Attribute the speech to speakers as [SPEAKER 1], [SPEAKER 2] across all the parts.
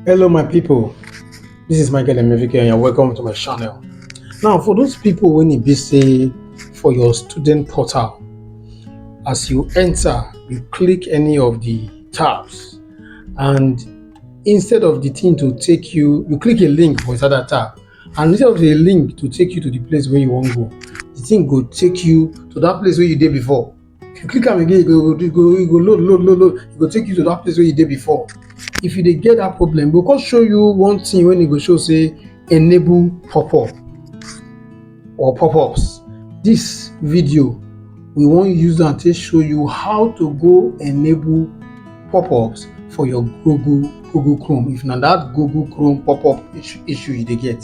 [SPEAKER 1] Hello my people, this is Michael Emefeke and you're welcome to my channel. Now for those people when it be say for your student portal, as you enter, you click any of the tabs and instead of the thing to take you, you click a link for another tab, and instead of the link to take you to the place where you want to go, the thing go take you to that place where you did before. If you click am again, you go load, it go take you to that place where you did before. If you dey get that problem, we go show you one thing when it go show say enable pop-up or pop-ups. This video we wan use am to show you how to go enable pop-ups for your Google Chrome. If na that Google Chrome pop-up issue you dey get,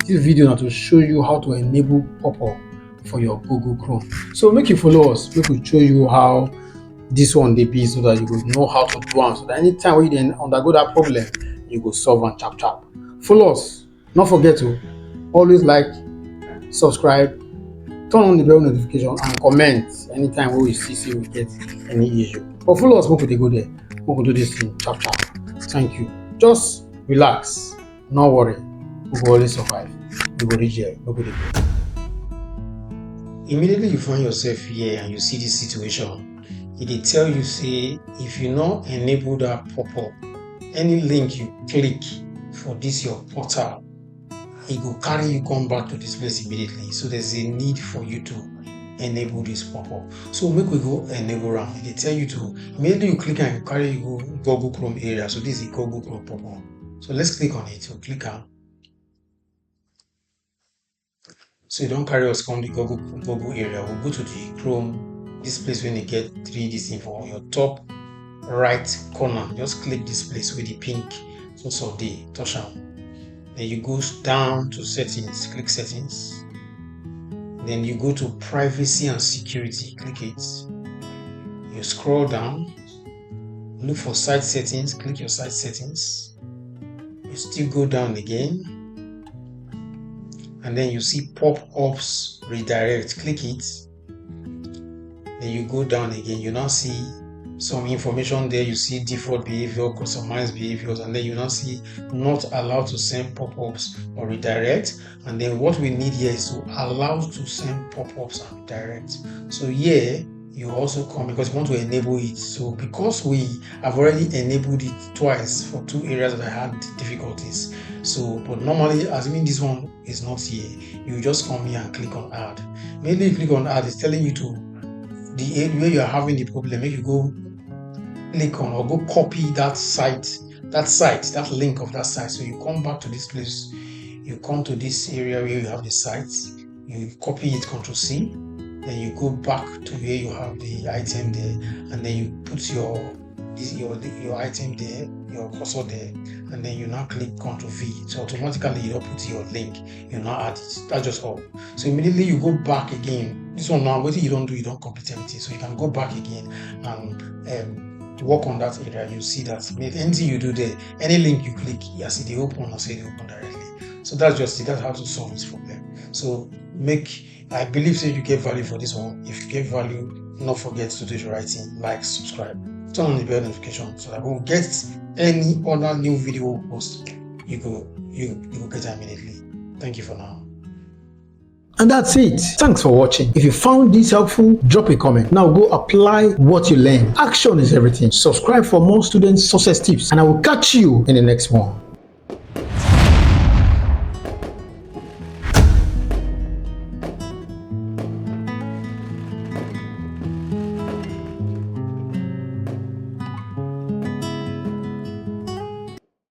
[SPEAKER 1] this video na to show you how to enable pop-up for your Google Chrome. So make you follow us, make we show you how this one dey be, so that you go know how to do am, so that anytime wey you dey undergo that problem, you go solve am sharp. Follow us, not forget to always like, subscribe, turn on the bell notification and comment anytime wey we see say we get any issue. But follow us, make we dey go there, make we do this thing sharp. Thank you. Just relax, no worry, we go always survive, we go reach there, make we dey go. Immediately you find yourself here and you see this situation, e dey tell you say if you no enable that pop-up, any link you click for this your portal, e go carry you come back to this place immediately. So there's a need for you to enable this pop-up. So make we go enable am. E dey tell you to immediately you click and carry you go Google Chrome area. So this is a Google Chrome pop-up. So let's click on it. So click am. So you don't carry us come the Google area. We'll go to the Chrome. This place when you get 3D info on your top right corner, just click this place with the pink source of the touch am. Then you go down to settings, click settings. Then you go to privacy and security, click it. You scroll down, look for site settings, click your site settings. You still go down again, and then you see pop-ups redirect, click it. Then you go down again, you now see some information there. You see default behavior, customized behaviors, and then you now see not allowed to send pop-ups or redirect. And then what we need here is to allow to send pop-ups and redirect. So here you also come because you want to enable it. So because we have already enabled it twice for two areas that I had difficulties. So but normally, assuming this one is not here, you just come here and click on add. Mainly you click on add, it's telling you to the area where you are having the problem, make you go click on or go copy that link of that site. So you come back to this place, you come to this area where you have the site, you copy it, Ctrl+C, then you go back to where you have the item there, and then you put your item there, your cursor there, and then you now click Ctrl+V. So automatically you don't put your link, you now add it. That's just all. So immediately you go back again. This one now, what you don't do, you don't complete everything. So you can go back again and work on that area. You see that anything you do there, any link you click, you see they open or say they open directly. So that's just it. That's how to solve this problem. So I believe that you get value for this one. If you get value, don't forget to do the right thing, like, subscribe, turn on the bell notification, so that we'll get any other new video post, you go get it immediately. Thank you for now. And that's it. Thanks for watching. If you found this helpful, drop a comment. Now go apply what you learned. Action is everything. Subscribe for more student success tips, and I will catch you in the next one.